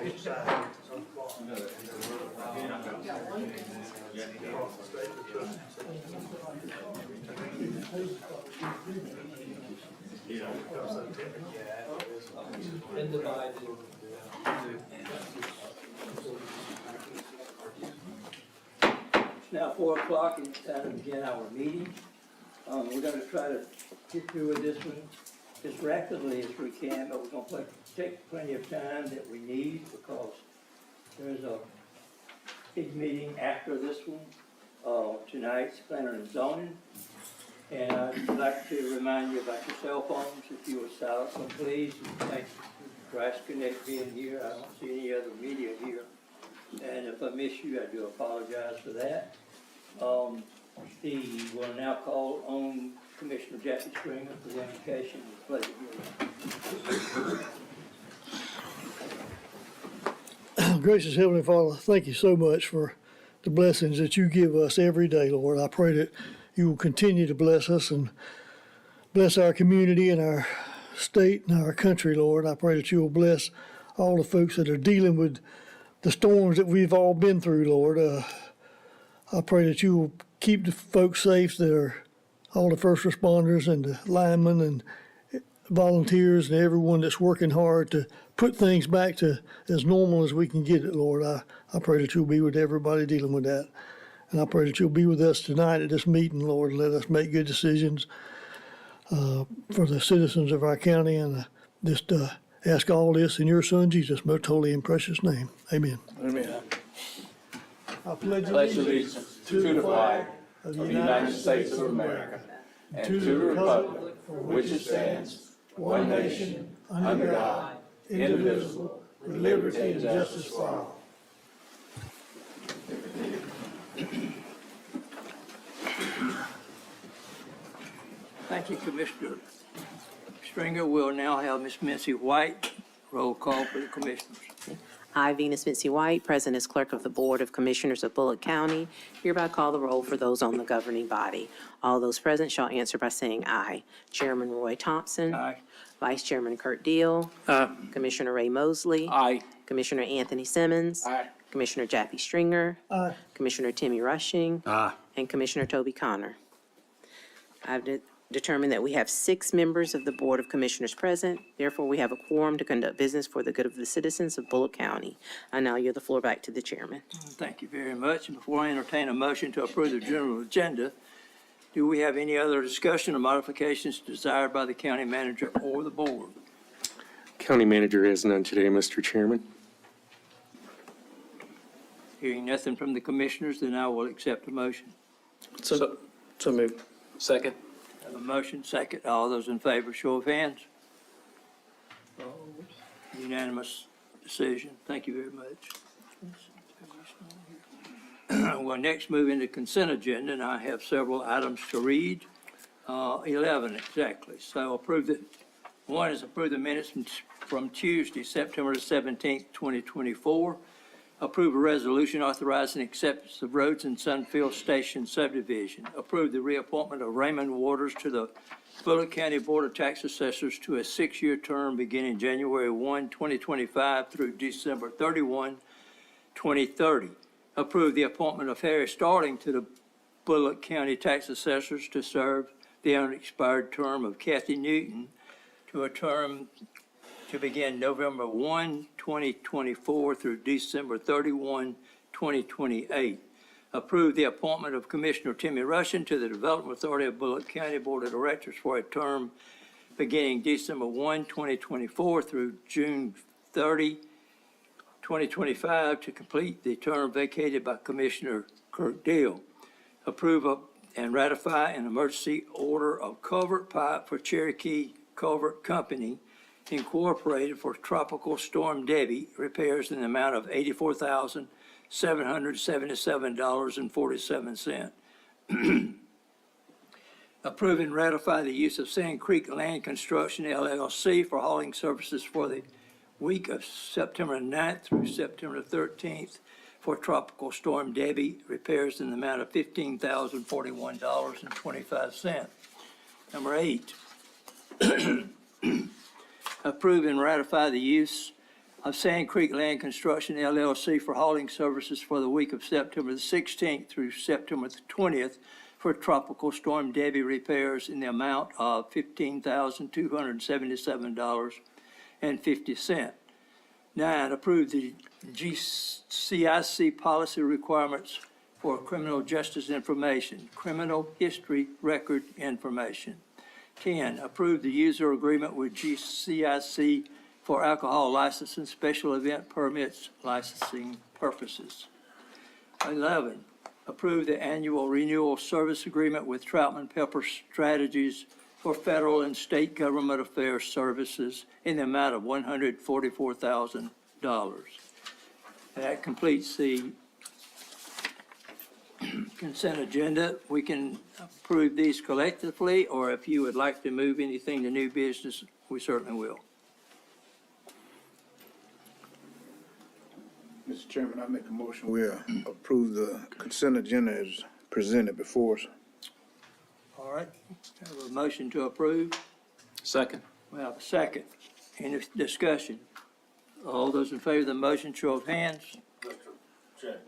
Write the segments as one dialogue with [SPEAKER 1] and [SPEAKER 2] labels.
[SPEAKER 1] each side.
[SPEAKER 2] And divided. It's now 4 o'clock and it's time to begin our meeting. We're going to try to get through with this one as rapidly as we can, but we're going to take plenty of time that we need because there's a big meeting after this one. Tonight's planning and zoning. And I'd like to remind you about your cell phones. If you would silence them, please. Thank you for asking that being here. I don't see any other media here. And if I miss you, I do apologize for that. We'll now call on Commissioner Jackie Stringer for the invocation and pledge of allegiance.
[SPEAKER 3] Gracious Heavenly Father, thank you so much for the blessings that you give us every day, Lord. I pray that you will continue to bless us and bless our community and our state and our country, Lord. I pray that you will bless all the folks that are dealing with the storms that we've all been through, Lord. I pray that you will keep the folks safe that are all the first responders and the linemen and volunteers and everyone that's working hard to put things back to as normal as we can get it, Lord. I pray that you'll be with everybody dealing with that. And I pray that you'll be with us tonight at this meeting, Lord, and let us make good decisions for the citizens of our county. And just ask all this in your Son, Jesus' most holy and precious name. Amen.
[SPEAKER 4] Amen.
[SPEAKER 3] I pledge
[SPEAKER 4] Allegiance to the flag of the United States of America and to the republic for which it stands, one nation, under God, indivisible, with liberty and justice for all.
[SPEAKER 2] Thank you, Commissioner Stringer. We'll now have Ms. Mincy White roll call for the commissioners.
[SPEAKER 5] I, Venus Mincy White, present as Clerk of the Board of Commissioners of Bulloch County, hereby call the roll for those on the governing body. All those present shall answer by saying aye. Chairman Roy Thompson.
[SPEAKER 2] Aye.
[SPEAKER 5] Vice Chairman Kurt Deal. Commissioner Ray Mosley.
[SPEAKER 4] Aye.
[SPEAKER 5] Commissioner Anthony Simmons.
[SPEAKER 4] Aye.
[SPEAKER 5] Commissioner Jackie Stringer.
[SPEAKER 3] Aye.
[SPEAKER 5] Commissioner Timmy Rushing.
[SPEAKER 4] Aye.
[SPEAKER 5] And Commissioner Toby Connor. I've determined that we have 6 members of the Board of Commissioners present. Therefore, we have a quorum to conduct business for the good of the citizens of Bulloch County. I now yield the floor back to the chairman.
[SPEAKER 2] Thank you very much. And before I entertain a motion to approve the general agenda, do we have any other discussion or modifications desired by the county manager or the board?
[SPEAKER 6] County manager has none today, Mr. Chairman.
[SPEAKER 2] Hearing nothing from the commissioners, then I will accept the motion.
[SPEAKER 4] So moved. Second.
[SPEAKER 2] Have a motion, second. All those in favor, show of hands. Unanimous decision. Thank you very much. We'll next move into consent agenda, and I have several items to read. 11 exactly. So one is approve the minutes from Tuesday, September 17th, 2024. Approve a resolution authorizing acceptance of roads in Sunfield Station subdivision. Approve the reappointment of Raymond Waters to the Bulloch County Board of Tax Assessors to a 6-year term beginning January 1, 2025 through December 31, 2030. Approve the appointment of Harry Starling to the Bulloch County Tax Assessors to serve the unexpired term of Kathy Newton to a term to begin November 1, 2024 through December 31, 2028. Approve the appointment of Commissioner Timmy Rushing to the Development Authority of Bulloch County Board of Directors for a term beginning December 1, 2024 through June 30, 2025 to complete the term vacated by Commissioner Kirk Deal. Approve and ratify an emergency order of culvert pipe for Cherokee Culvert Company Incorporated for Tropical Storm Debbie repairs in the amount of $84,777.47. Approve and ratify the use of Sand Creek Land Construction LLC for hauling services for the week of September 9th through September 13th for Tropical Storm Debbie repairs in the amount of $15,041.25. Number 8. Approve and ratify the use of Sand Creek Land Construction LLC for hauling services for the week of September the 16th through September the 20th for Tropical Storm Debbie repairs in the amount of $15,277.50. 9, approve the GCIC policy requirements for criminal justice information, criminal history record information. 10, approve the user agreement with GCIC for alcohol license and special event permits licensing purposes. 11, approve the annual renewal service agreement with Troutman Pepper Strategies for federal and state government affairs services in the amount of $144,000. That completes the consent agenda. We can approve these collectively, or if you would like to move anything to new business, we certainly will.
[SPEAKER 4] Mr. Chairman, I make a motion, we approve the consent agenda as presented before us.
[SPEAKER 2] All right, have a motion to approve.
[SPEAKER 1] Second.
[SPEAKER 2] We have a second. Any discussion? All those in favor of the motion, show of hands.
[SPEAKER 7] Mr. Chairman,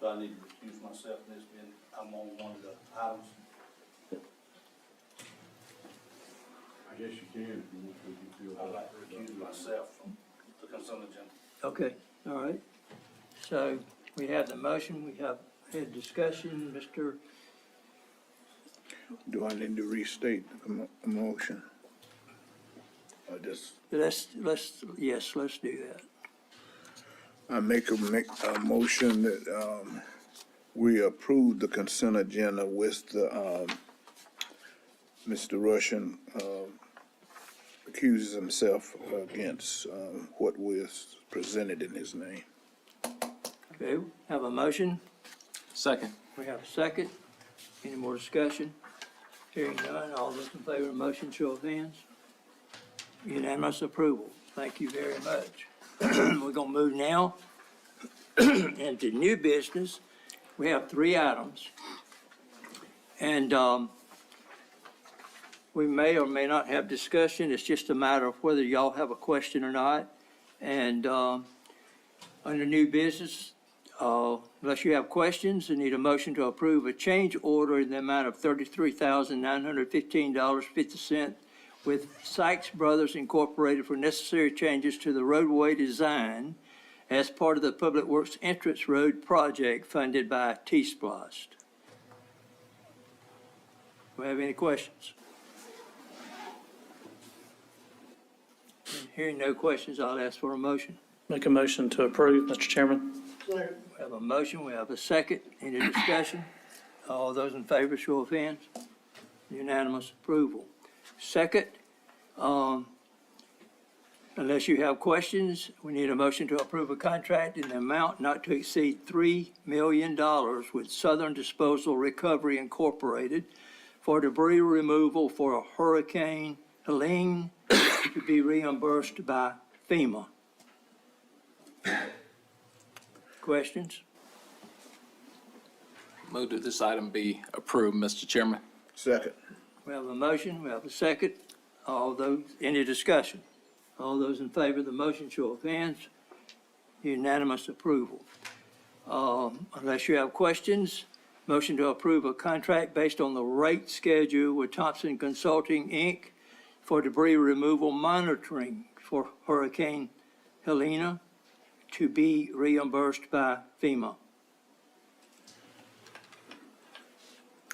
[SPEAKER 7] do I need to excuse myself in this being, I'm on one of the items?
[SPEAKER 8] I guess you can if you want to, if you feel.
[SPEAKER 7] I'd like to recuse myself from the consent agenda.
[SPEAKER 2] Okay, all right. So we have the motion, we have had discussion. Mr.
[SPEAKER 4] Do I need to restate the motion? Or just,
[SPEAKER 2] Let's do that.
[SPEAKER 4] I make a motion that, we approve the consent agenda with the, Mr. Russian, accuses himself against, what was presented in his name.
[SPEAKER 2] Okay, have a motion.
[SPEAKER 1] Second.
[SPEAKER 2] We have a second. Any more discussion? Hearing none, all those in favor of the motion, show of hands. Unanimous approval. Thank you very much. We're gonna move now into new business. We have 3 items. And we may or may not have discussion. It's just a matter of whether y'all have a question or not. And under new business, unless you have questions, I need a motion to approve a change order in the amount of $33,915.50 with Sykes Brothers Incorporated for necessary changes to the roadway design as part of the Public Works Entrance Road project funded by T-Splost. Do we have any questions? Hearing no questions, I'll ask for a motion.
[SPEAKER 1] Make a motion to approve, Mr. Chairman.
[SPEAKER 2] We have a motion, we have a second. Any discussion? All those in favor, show of hands. Unanimous approval. Second, unless you have questions, we need a motion to approve a contract in the amount not to exceed $3 million with Southern Disposal Recovery Incorporated for debris removal for Hurricane Helene to be reimbursed by FEMA. Questions?
[SPEAKER 1] Move that this item be approved, Mr. Chairman.
[SPEAKER 4] Second.
[SPEAKER 2] We have a motion, we have a second. All those, any discussion? All those in favor of the motion, show of hands. Unanimous approval. Unless you have questions, motion to approve a contract based on the rate schedule with Thompson Consulting, Inc. for debris removal monitoring for Hurricane Helene to be reimbursed by FEMA.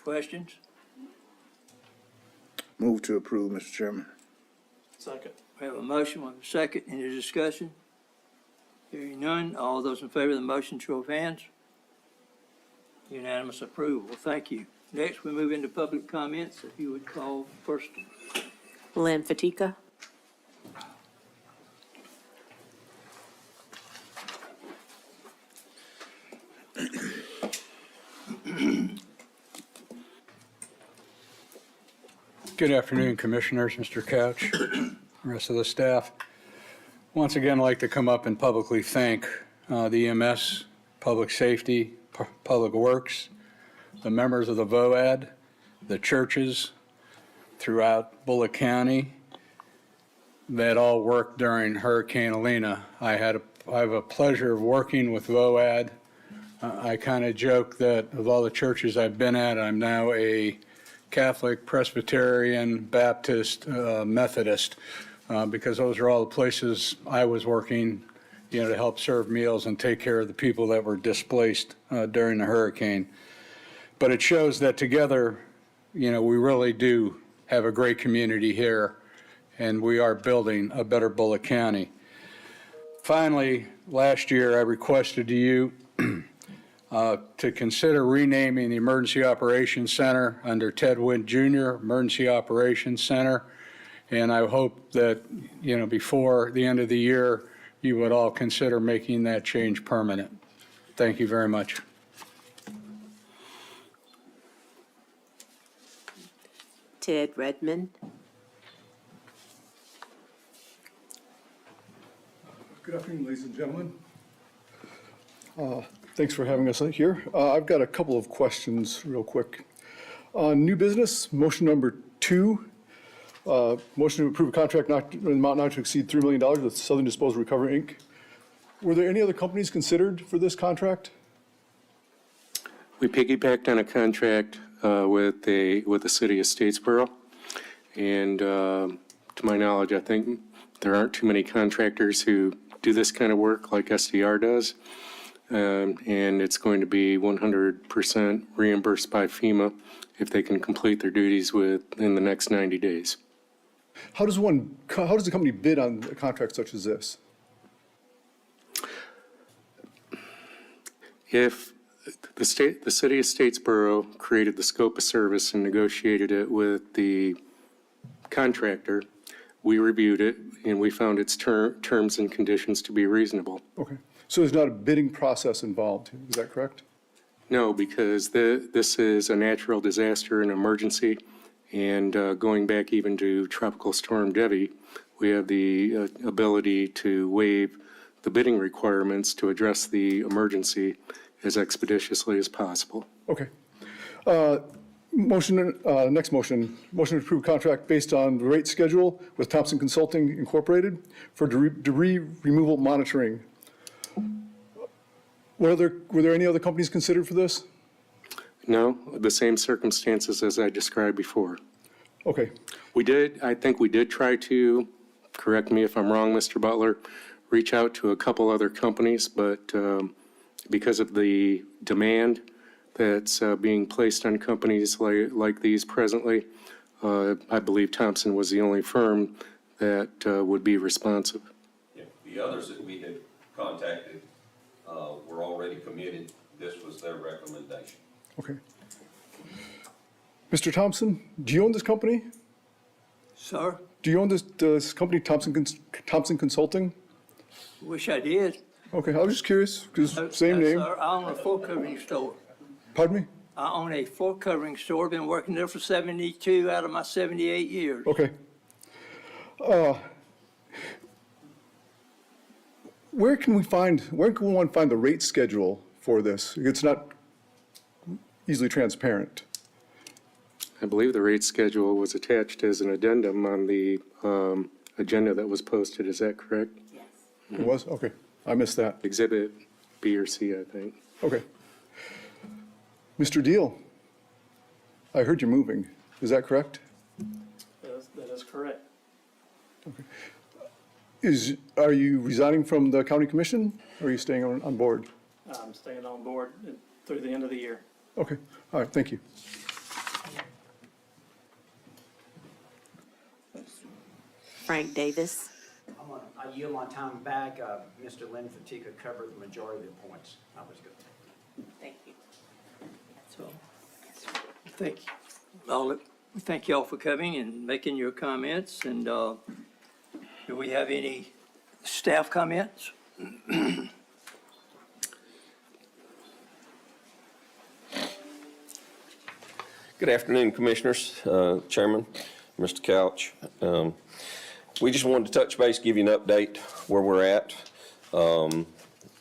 [SPEAKER 2] Questions?
[SPEAKER 4] Move to approve, Mr. Chairman.
[SPEAKER 1] Second.
[SPEAKER 2] We have a motion, we have a second. Any discussion? Hearing none, all those in favor of the motion, show of hands. Unanimous approval. Thank you. Next, we move into public comments. If you would call first.
[SPEAKER 5] Lynn Fatika.
[SPEAKER 8] Good afternoon, Commissioners, Mr. Couch, rest of the staff. Once again, I'd like to come up and publicly thank the EMS, Public Safety, Public Works, the members of the VOAD, the churches throughout Bulloch County, that all worked during Hurricane Helena. I have a pleasure of working with VOAD. I kind of joke that of all the churches I've been at, I'm now a Catholic, Presbyterian, Baptist, Methodist, because those are all the places I was working, to help serve meals and take care of the people that were displaced during the hurricane. But it shows that together, we really do have a great community here, and we are building a better Bulloch County. Finally, last year I requested to you to consider renaming the Emergency Operations Center under Ted Wint Jr. Emergency Operations Center, and I hope that, before the end of the year, you would all consider making that change permanent. Thank you very much.
[SPEAKER 5] Ted Redmond.
[SPEAKER 9] Good afternoon, ladies and gentlemen. Thanks for having us here. I've got a couple of questions real quick. New business, motion number 2, motion to approve a contract in amount not to exceed $3 million with Southern Disposal Recovery, Inc. Were there any other companies considered for this contract?
[SPEAKER 6] We piggybacked on a contract with the city of Statesboro, and to my knowledge, I think there aren't too many contractors who do this kind of work like SDR does, and it's going to be 100% reimbursed by FEMA if they can complete their duties within the next 90 days.
[SPEAKER 9] How does the company bid on a contract such as this?
[SPEAKER 6] If the city of Statesboro created the scope of service and negotiated it with the contractor, we reviewed it and we found its terms and conditions to be reasonable.
[SPEAKER 9] Okay, so there's not a bidding process involved, is that correct?
[SPEAKER 6] No, because this is a natural disaster and emergency, and going back even to Tropical Storm Debbie, we have the ability to waive the bidding requirements to address the emergency as expeditiously as possible.
[SPEAKER 9] Okay. Next motion to approve contract based on the rate schedule with Thompson Consulting Incorporated for debris removal monitoring. Were there any other companies considered for this?
[SPEAKER 6] No, the same circumstances as I described before.
[SPEAKER 9] Okay,
[SPEAKER 6] I think we did try to, correct me if I'm wrong, Mr. Butler, reach out to a couple other companies, but because of the demand that's being placed on companies like these presently, I believe Thompson was the only firm that would be responsive.
[SPEAKER 10] Yeah, the others that we had contacted were already committed. This was their recommendation.
[SPEAKER 9] okay. Mr. Thompson, do you own this company?
[SPEAKER 2] Sir,
[SPEAKER 9] Do you own this company, Thompson Consulting?
[SPEAKER 2] wish I did.
[SPEAKER 9] Okay, I was just curious, because same name.
[SPEAKER 2] Sir, I own a floor covering store.
[SPEAKER 9] Pardon me?
[SPEAKER 2] I own a floor covering store, been working there for 72 out of my 78 years.
[SPEAKER 9] Okay. Where can one find the rate schedule for this? It's not easily transparent.
[SPEAKER 6] I believe the rate schedule was attached as an addendum on the agenda that was posted. Is that correct?
[SPEAKER 9] It was? Okay, I missed that.
[SPEAKER 6] Exhibit B or C, I think.
[SPEAKER 9] Okay. Mr. Deal, I heard you're moving. Is that correct?
[SPEAKER 1] That is correct.
[SPEAKER 9] Are you resigning from the county commission, or are you staying on board?
[SPEAKER 1] I'm staying on board through the end of the year.
[SPEAKER 9] Okay, all right, thank you.
[SPEAKER 5] Frank Davis.
[SPEAKER 11] I yield my time back. Mr. Lynn Fatika covered the majority of the points. That was good.
[SPEAKER 5] Thank you.
[SPEAKER 2] So, thank you all for coming and making your comments. And do we have any staff comments?
[SPEAKER 10] Good afternoon, Commissioners, Chairman, Mr. Couch. We just wanted to touch base, give you an update where we're at.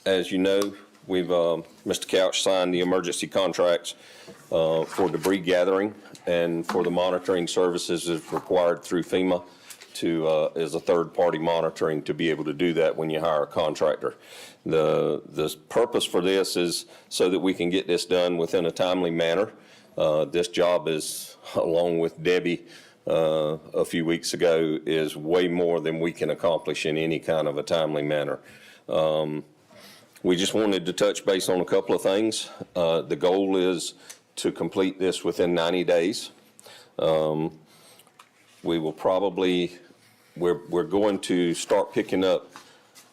[SPEAKER 10] As you know, Mr. Couch signed the emergency contracts for debris gathering and for the monitoring services as required through FEMA. as a third-party monitoring to be able to do that when you hire a contractor. The purpose for this is so that we can get this done within a timely manner. This job is, along with Debbie a few weeks ago, is way more than we can accomplish in any kind of a timely manner. We just wanted to touch base on a couple of things. The goal is to complete this within 90 days. We will probably, we're going to start picking up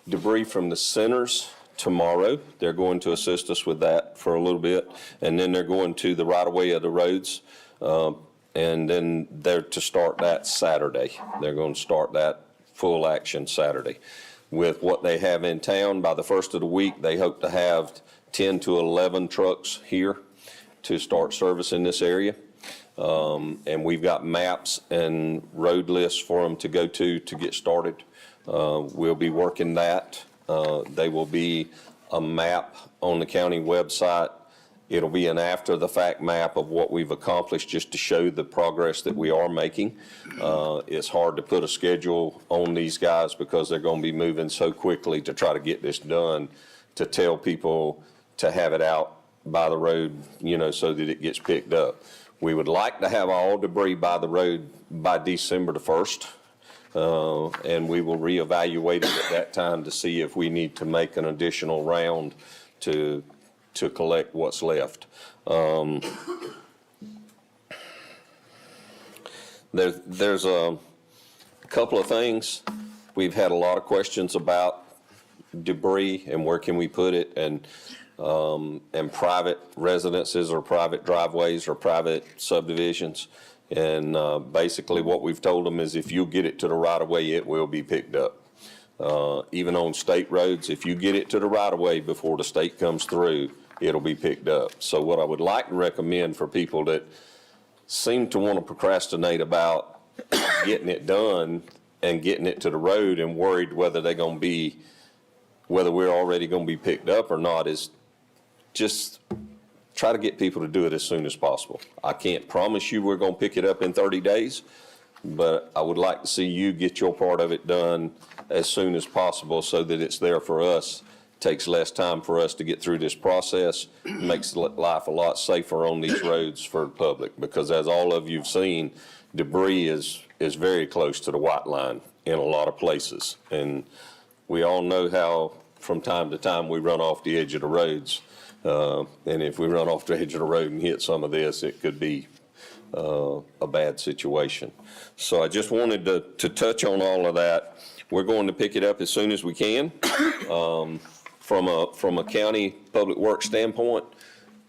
[SPEAKER 10] debris from the centers tomorrow. They're going to assist us with that for a little bit. And then they're going to the right-of-way of the roads. And then they're to start that Saturday. They're going to start that full action Saturday. With what they have in town, by the first of the week, they hope to have 10 to 11 trucks here to start servicing this area. And we've got maps and road lists for them to go to get started. We'll be working that. They will be a map on the county website. It'll be an after-the-fact map of what we've accomplished just to show the progress that we are making. It's hard to put a schedule on these guys because they're going to be moving so quickly to try to get this done, to tell people to have it out by the road, you know, so that it gets picked up. We would like to have all debris by the road by December the 1st. And we will reevaluate it at that time to see if we need to make an additional round to collect what's left. There's a couple of things. We've had a lot of questions about debris and where can we put it, and private residences or private driveways or private subdivisions. And basically what we've told them is if you get it to the right of way, it will be picked up. Even on state roads, if you get it to the right of way before the state comes through, it'll be picked up. So what I would like to recommend for people that seem to want to procrastinate about getting it done and getting it to the road and worried whether whether we're already going to be picked up or not, is just try to get people to do it as soon as possible. I can't promise you we're going to pick it up in 30 days, but I would like to see you get your part of it done as soon as possible so that it's there for us. Takes less time for us to get through this process, makes life a lot safer on these roads for the public, because as all of you've seen, debris is very close to the white line in a lot of places. And we all know how from time to time we run off the edge of the roads. And if we run off the edge of the road and hit some of this, it could be a bad situation. So I just wanted to touch on all of that. We're going to pick it up as soon as we can. From a county public works standpoint,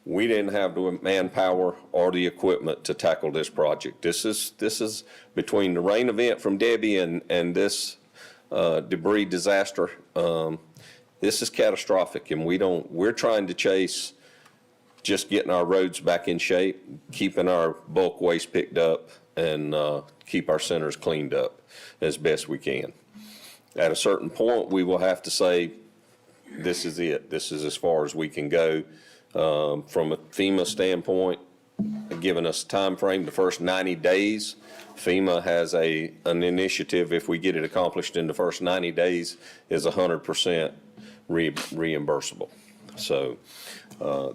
[SPEAKER 10] we didn't have the manpower or the equipment to tackle this project. This is between the rain event from Debbie and this debris disaster. This is catastrophic, and we're trying to chase just getting our roads back in shape, keeping our bulk waste picked up, and keep our centers cleaned up as best we can. At a certain point, we will have to say, this is it. This is as far as we can go. From a FEMA standpoint, giving us a time frame, the first 90 days, FEMA has an initiative, if we get it accomplished in the first 90 days, is 100% reimbursable. So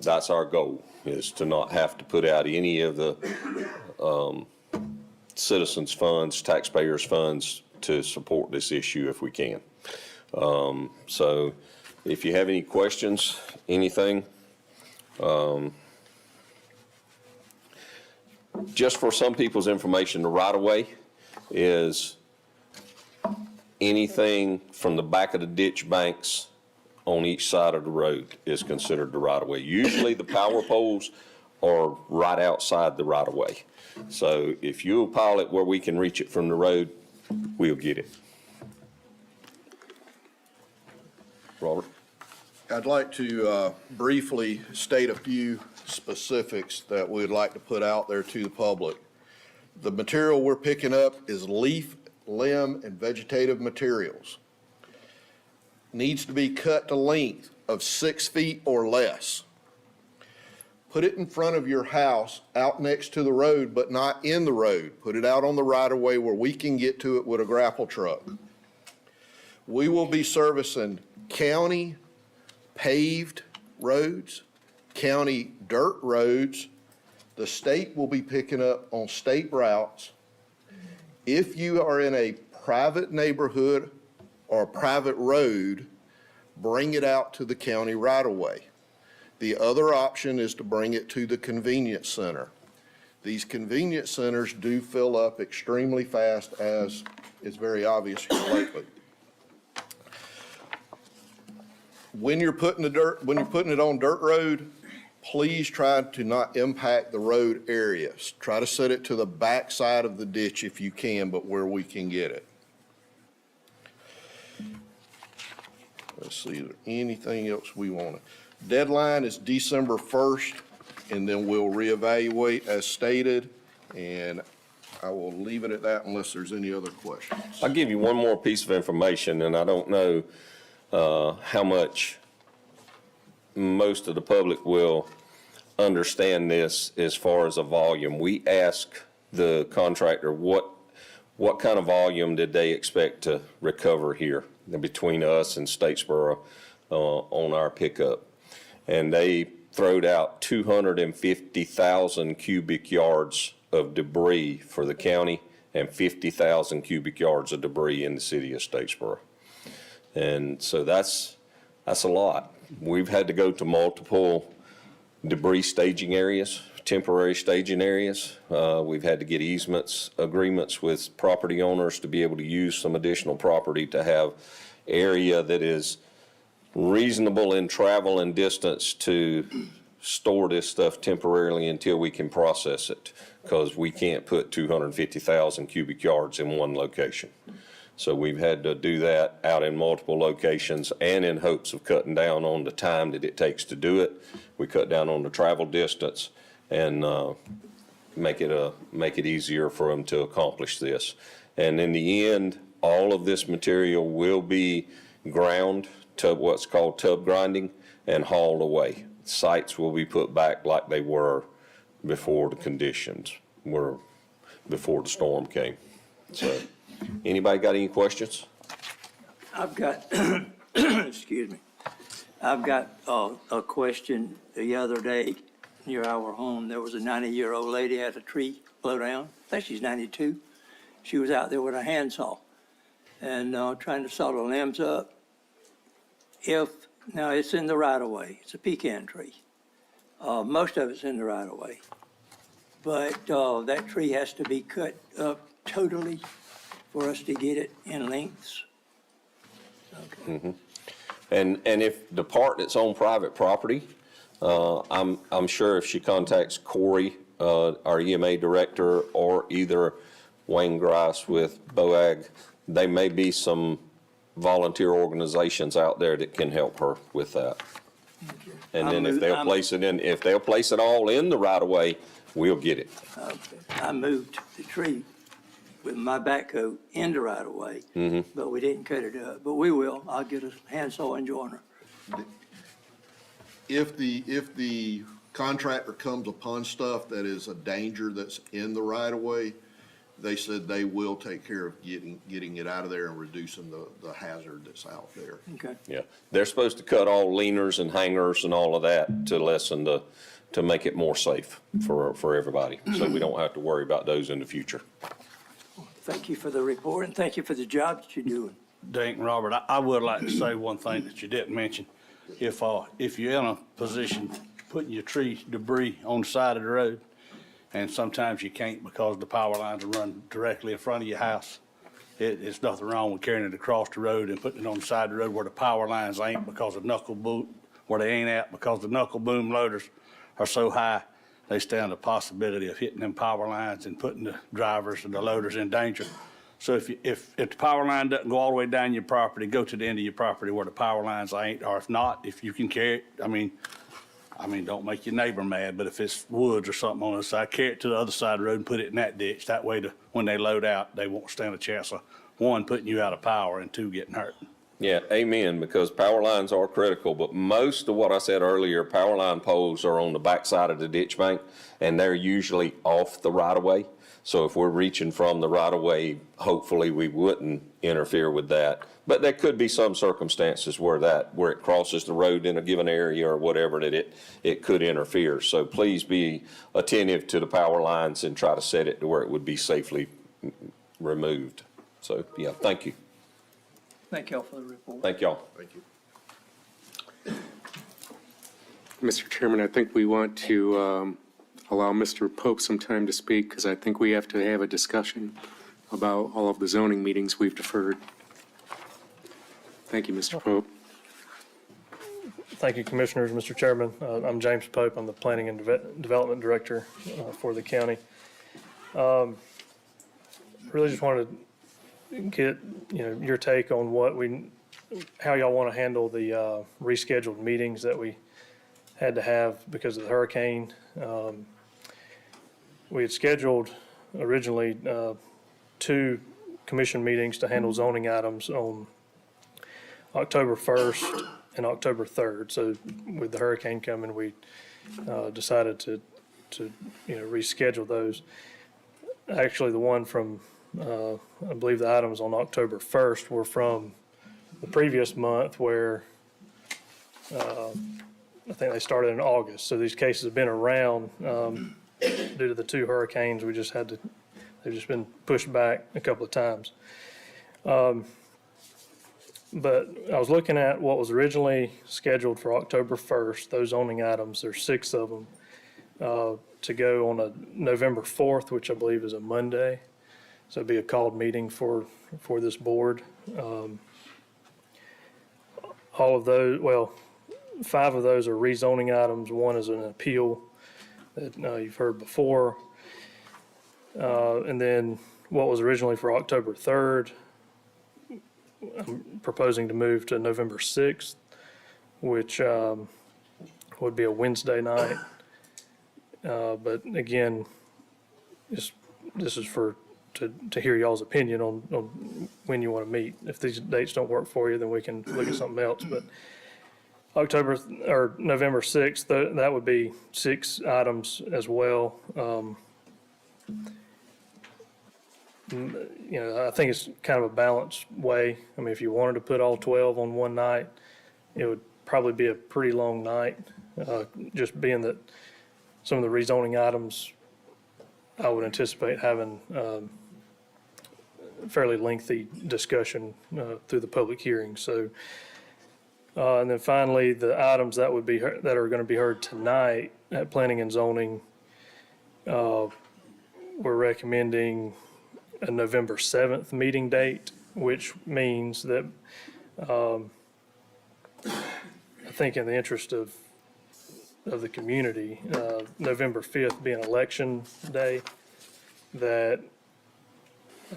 [SPEAKER 10] that's our goal, is to not have to put out any of the citizens' funds, taxpayers' funds to support this issue if we can. So if you have any questions, anything, just for some people's information, the right-of-way is anything from the back of the ditch banks on each side of the road is considered the right-of-way. Usually the power poles are right outside the right-of-way. So if you'll pile it where we can reach it from the road, we'll get it. Robert?
[SPEAKER 12] I'd like to briefly state a few specifics that we'd like to put out there to the public. The material we're picking up is leaf, limb, and vegetative materials. Needs to be cut to length of 6 feet or less. put it in front of your house, out next to the road, but not in the road. Put it out on the right-of-way where we can get to it with a grapple truck. We will be servicing county paved roads, county dirt roads. The state will be picking up on state routes. If you are in a private neighborhood or a private road, bring it out to the county right-of-way. The other option is to bring it to the convenience center. These convenience centers do fill up extremely fast, as is very obvious here lately. When you're putting it on dirt road, please try to not impact the road areas. Try to set it to the back side of the ditch if you can, but where we can get it. Let's see, is there anything else we want to? Deadline is December 1st, and then we'll reevaluate as stated, and I will leave it at that unless there's any other questions.
[SPEAKER 10] I'll give you one more piece of information, and I don't know how much most of the public will understand this as far as a volume. We ask the contractor what kind of volume did they expect to recover here between us and Statesboro on our pickup. And they throwed out 250,000 cubic yards of debris for the county and 50,000 cubic yards of debris in the city of Statesboro. And so that's a lot. We've had to go to multiple debris staging areas, temporary staging areas. We've had to get easements, agreements with property owners to be able to use some additional property to have area that is reasonable in travel and distance to store this stuff temporarily until we can process it, because we can't put 250,000 cubic yards in one location. So we've had to do that out in multiple locations, and in hopes of cutting down on the time that it takes to do it. We cut down on the travel distance and make it easier for them to accomplish this. And in the end, all of this material will be ground to what's called tub grinding and hauled away. Sites will be put back like they were before the conditions were, before the storm came. So, anybody got any questions?
[SPEAKER 2] I've got, excuse me, I've got a question. The other day near our home, there was a 90-year-old lady had a tree blow down. I think she's 92. She was out there with a handsaw and trying to saw the limbs up. Now it's in the right-of-way. It's a pecan tree. Most of it's in the right-of-way. But that tree has to be cut up totally for us to get it in lengths. Okay.
[SPEAKER 10] Mm-hmm. And if the part that's on private property, I'm sure if she contacts Corey, our EMA director, or either Wayne Grice with BOAG, they may be some volunteer organizations out there that can help her with that. And then if they'll place it all in the right of way, we'll get it.
[SPEAKER 2] Okay. I moved the tree with my backhoe in the right of way, but we didn't cut it up. But we will. I'll get a handsaw and joiner.
[SPEAKER 12] If the contractor comes upon stuff that is a danger that's in the right of way, they said they will take care of getting it out of there and reducing the hazard that's out there.
[SPEAKER 2] Okay.
[SPEAKER 10] Yeah, they're supposed to cut all leaners and hangers and all of that to lessen to make it more safe for everybody. So we don't have to worry about those in the future.
[SPEAKER 2] Thank you for the report, and thank you for the job that you're doing.
[SPEAKER 7] Dink and Robert, I would like to say one thing that you didn't mention. If you're in a position putting your tree debris on the side of the road, and sometimes you can't because the power lines are run directly in front of your house, it's nothing wrong with carrying it across the road and putting it on the side of the road where the power lines ain't, because of knuckle boom, where they ain't at, because the knuckle boom loaders are so high, they stand the possibility of hitting them power lines and putting the drivers and the loaders in danger. So if the power line doesn't go all the way down your property, go to the end of your property where the power lines ain't, or if not, if you can carry it, I mean, don't make your neighbor mad, but if it's woods or something on the side, carry it to the other side of the road and put it in that ditch. That way, when they load out, they won't stand a chance of, one, putting you out of power, and two, getting hurt.
[SPEAKER 10] Yeah, amen, because power lines are critical, but most of what I said earlier, power line poles are on the backside of the ditch bank, and they're usually off the right-of-way. So if we're reaching from the right-of-way, hopefully we wouldn't interfere with that. But there could be some circumstances where it crosses the road in a given area or whatever, that it could interfere. So please be attentive to the power lines and try to set it to where it would be safely removed. So, yeah, thank you.
[SPEAKER 2] Thank y'all for the report.
[SPEAKER 10] Thank y'all.
[SPEAKER 12] Thank you.
[SPEAKER 6] Mr. Chairman, I think we want to allow Mr. Pope some time to speak, because I think we have to have a discussion about all of the zoning meetings we've deferred. Thank you, Mr. Pope.
[SPEAKER 1] Thank you, Commissioners. Mr. Chairman, I'm James Pope. I'm the Planning and Development Director for the county. Really just wanted to get, your take on how y'all want to handle the rescheduled meetings that we had to have because of the hurricane. We had scheduled originally 2 commission meetings to handle zoning items on October 1st and October 3rd. So with the hurricane coming, we decided to reschedule those. Actually, the one from, I believe the items on October 1st were from the previous month where I think they started in August. So these cases have been around due to the 2 hurricanes. They've just been pushed back a couple of times. But I was looking at what was originally scheduled for October 1st, those zoning items, there's 6 of them, to go on a November 4th, which I believe is a Monday. So it'd be a called meeting for this board. All of those, 5 of those are rezoning items. 1 is an appeal that you've heard before. And then what was originally for October 3rd, I'm proposing to move to November 6th, which would be a Wednesday night. But again, this is to hear y'all's opinion on when you want to meet. If these dates don't work for you, then we can look at something else. But November 6th, that would be 6 items as well. I think it's kind of a balanced way. I mean, if you wanted to put all 12 on one night, it would probably be a pretty long night, just being that some of the rezoning items, I would anticipate having fairly lengthy discussion through the public hearing. So, and then finally, the items that are going to be heard tonight at Planning and Zoning, we're recommending a November 7th meeting date, which means that I think in the interest of the community, November 5th being election day, that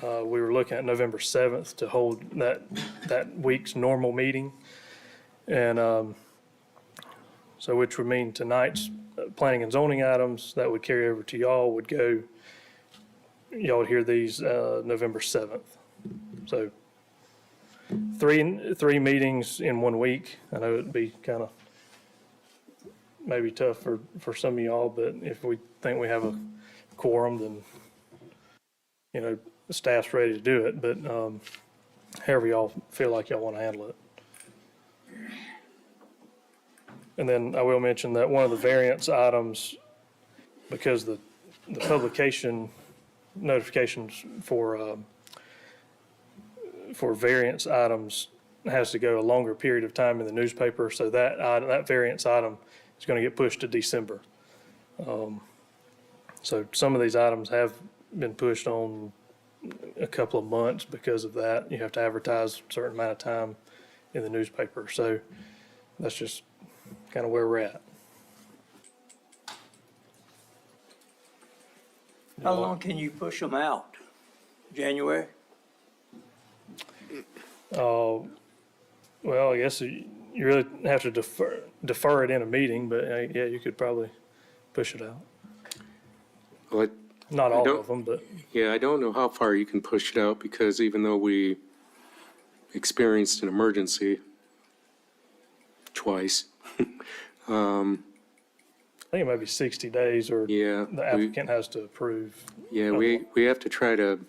[SPEAKER 1] we were looking at November 7th to hold that week's normal meeting. And so which would mean tonight's planning and zoning items that would carry over to y'all y'all would hear these November 7th. So three meetings in 1 week. I know it'd be kind of maybe tough for some of y'all, but if we think we have a quorum, then, the staff's ready to do it. But however y'all feel like y'all want to handle it. And then I will mention that one of the variance items, because the publication notifications for variance items has to go a longer period of time in the newspaper, so that variance item is going to get pushed to December. So some of these items have been pushed on a couple of months because of that. You have to advertise a certain amount of time in the newspaper. So that's just kind of where we're at.
[SPEAKER 2] How long can you push them out? January?
[SPEAKER 1] Well, I guess you really have to defer it in a meeting, but yeah, you could probably push it out.
[SPEAKER 6] Well,
[SPEAKER 1] Not all
[SPEAKER 6] don't-
[SPEAKER 1] of them, but
[SPEAKER 6] yeah, I don't know how far you can push it out, because even though we experienced an emergency twice.
[SPEAKER 1] I think it might be 60 days or
[SPEAKER 6] Yeah,
[SPEAKER 1] the applicant has to approve.
[SPEAKER 6] Yeah, we have to try to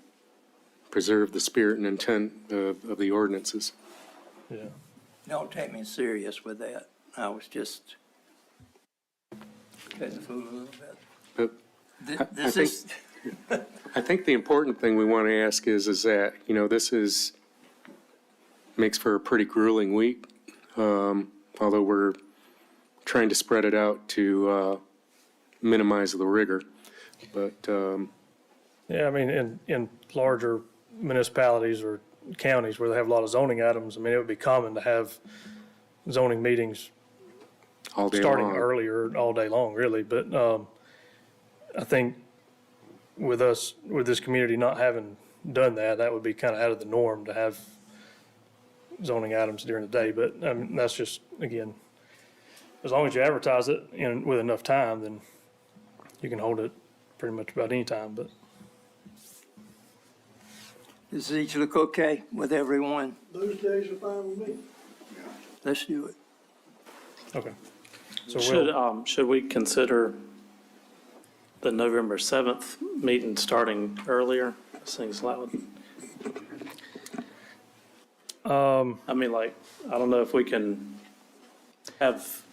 [SPEAKER 6] preserve the spirit and intent of the ordinances.
[SPEAKER 1] Yeah.
[SPEAKER 2] Don't take me serious with that. I was just cutting the fool a little bit.
[SPEAKER 6] But
[SPEAKER 2] This is,
[SPEAKER 6] I think the important thing we want to ask is that, you know, makes for a pretty grueling week, although we're trying to spread it out to minimize the rigor. But,
[SPEAKER 1] Yeah, I mean, in larger municipalities or counties where they have a lot of zoning items, I mean, it would be common to have zoning meetings
[SPEAKER 6] all day
[SPEAKER 1] starting
[SPEAKER 6] long.
[SPEAKER 1] earlier all day long, really. But I think with this community not having done that, that would be kind of out of the norm to have zoning items during the day. But that's just, again, as long as you advertise it with enough time, then you can hold it pretty much about any time. But
[SPEAKER 2] does each look okay with everyone?
[SPEAKER 3] Those days are fine with me.
[SPEAKER 2] Let's do it.
[SPEAKER 1] okay, so
[SPEAKER 13] Should we consider the November 7th meeting starting earlier? Things loud. I mean, like, I don't know if we can have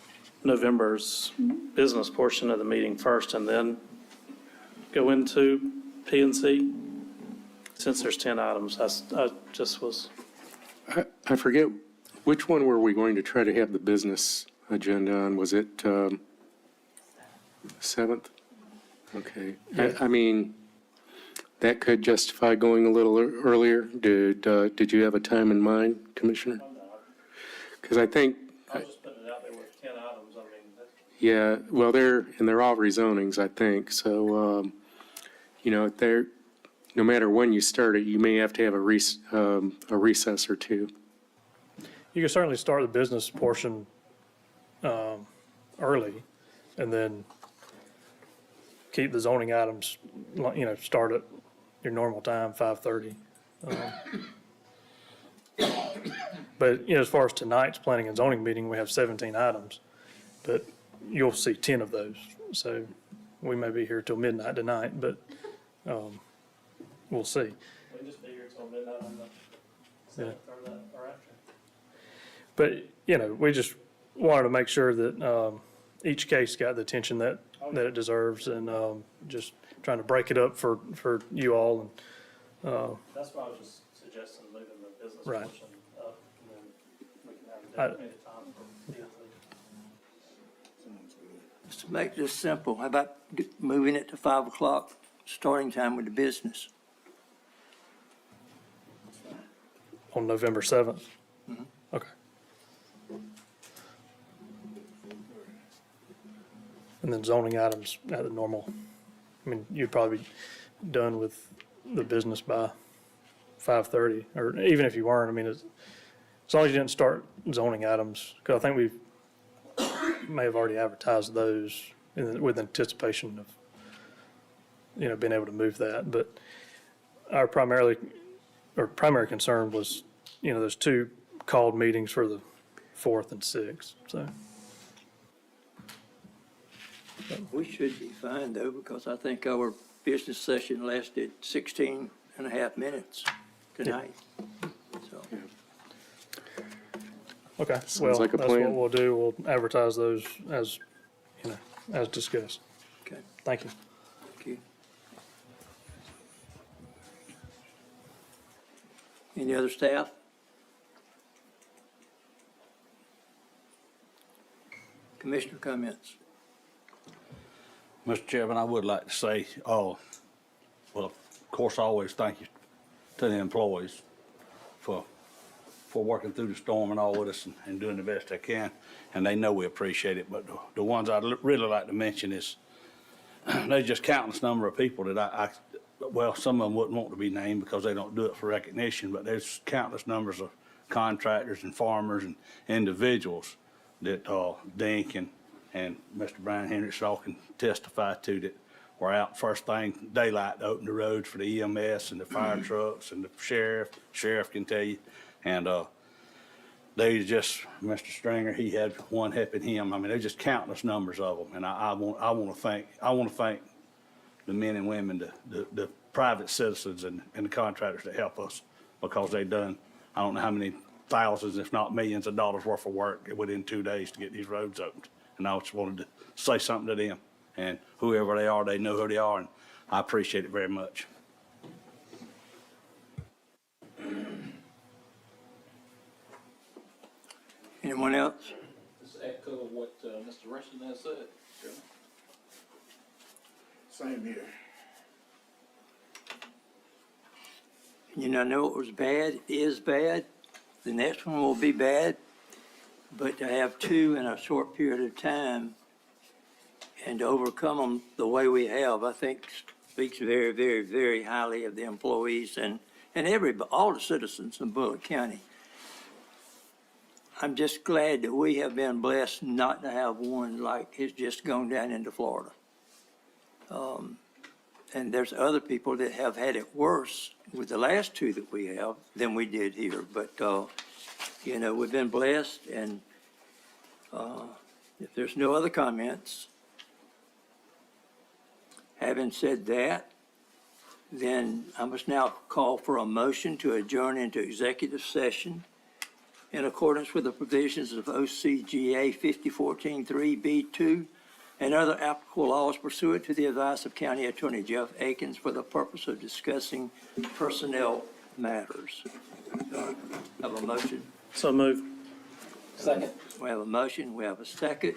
[SPEAKER 13] November's business portion of the meeting first and then go into P and Z? Since there's 10 items, I just was,
[SPEAKER 6] I forget, which one were we going to try to have the business agenda on? Was it 7th? Okay. I mean, that could justify going a little earlier. Did you have a time in mind, Commissioner? Because I think,
[SPEAKER 13] I was just putting it out there with 10 items, I mean,
[SPEAKER 6] yeah, well, they're all rezonings, I think. So, you know, no matter when you start it, you may have to have a recess or two.
[SPEAKER 1] you can certainly start the business portion early and then keep the zoning items, start at your normal time, 5:30. But, as far as tonight's planning and zoning meeting, we have 17 items, but you'll see 10 of those. So we may be here till midnight tonight, but we'll see.
[SPEAKER 13] we can just be here till midnight on the 7th or after.
[SPEAKER 1] But, we just wanted to make sure that each case got the attention that it deserves, and just trying to break it up for you all. And
[SPEAKER 13] That's why I was just suggesting moving the business
[SPEAKER 1] Right.
[SPEAKER 13] portion up, and then we can have a dedicated time for P and Z.
[SPEAKER 2] Just to make this simple, how about moving it to 5 o'clock, starting time with the business?
[SPEAKER 1] on November 7th? Okay. And then zoning items at the normal, I mean, you'd probably be done with the business by 5:30, or even if you weren't, I mean, as long as you didn't start zoning items, because I think we may have already advertised those with anticipation of, being able to move that. But our primary concern was, those two called meetings for the 4th and 6th, so.
[SPEAKER 2] We should be fine though, because I think our business session lasted 16 and a half minutes tonight. So,
[SPEAKER 1] Okay,
[SPEAKER 6] Sounds
[SPEAKER 1] well,
[SPEAKER 6] like a
[SPEAKER 1] that's what
[SPEAKER 6] plan.
[SPEAKER 1] we'll do. We'll advertise those as discussed.
[SPEAKER 2] okay,
[SPEAKER 1] Thank you.
[SPEAKER 2] thank you. Any other staff? Commissioner comments?
[SPEAKER 7] Mr. Chairman, I would like to say, well, of course, I always thank you to the employees for working through the storm and all with us and doing the best they can. And they know we appreciate it. But the ones I'd really like to mention is, there's just countless number of people that well, some of them wouldn't want to be named because they don't do it for recognition, but there's countless numbers of contractors and farmers and individuals that Dink and Mr. Brian Hendricks all can testify to, that were out first thing daylight to open the roads for the EMS and the fire trucks and the sheriff. Sheriff can tell you. And, they just, Mr. Stringer, he had one helping him. I mean, there's just countless numbers of them. And I want to thank the men and women, the private citizens and the contractors that help us, because they've done, I don't know how many thousands, if not millions of dollars worth of work within 2 days to get these roads opened. And I just wanted to say something to them. And whoever they are, they know who they are, and I appreciate it very much.
[SPEAKER 2] Anyone else?
[SPEAKER 4] Just echo what Mr. Rushton has said.
[SPEAKER 12] Same here.
[SPEAKER 2] You know what was bad is bad. The next one will be bad. But to have two in a short period of time and to overcome them the way we have, I think speaks very, very, very highly of the employees and all the citizens in Bulloch County. I'm just glad that we have been blessed not to have one like has just gone down into Florida. And there's other people that have had it worse with the last two that we have than we did here. But, we've been blessed, and if there's no other comments, having said that, then I must now call for a motion to adjourn into executive session in accordance with the provisions of OCGA 5014-3B2 and other applicable laws pursuant to the advice of County Attorney Jeff Akins for the purpose of discussing personnel matters. Have a motion?
[SPEAKER 13] So moved.
[SPEAKER 4] Second.
[SPEAKER 2] We have a motion, we have a second.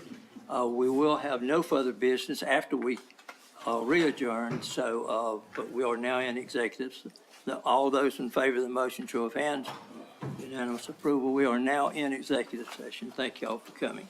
[SPEAKER 2] We will have no further business after we re-adjourn, but we are now in executives. All those in favor of the motion, show of hands. Unanimous approval. We are now in executive session. Thank you all for coming.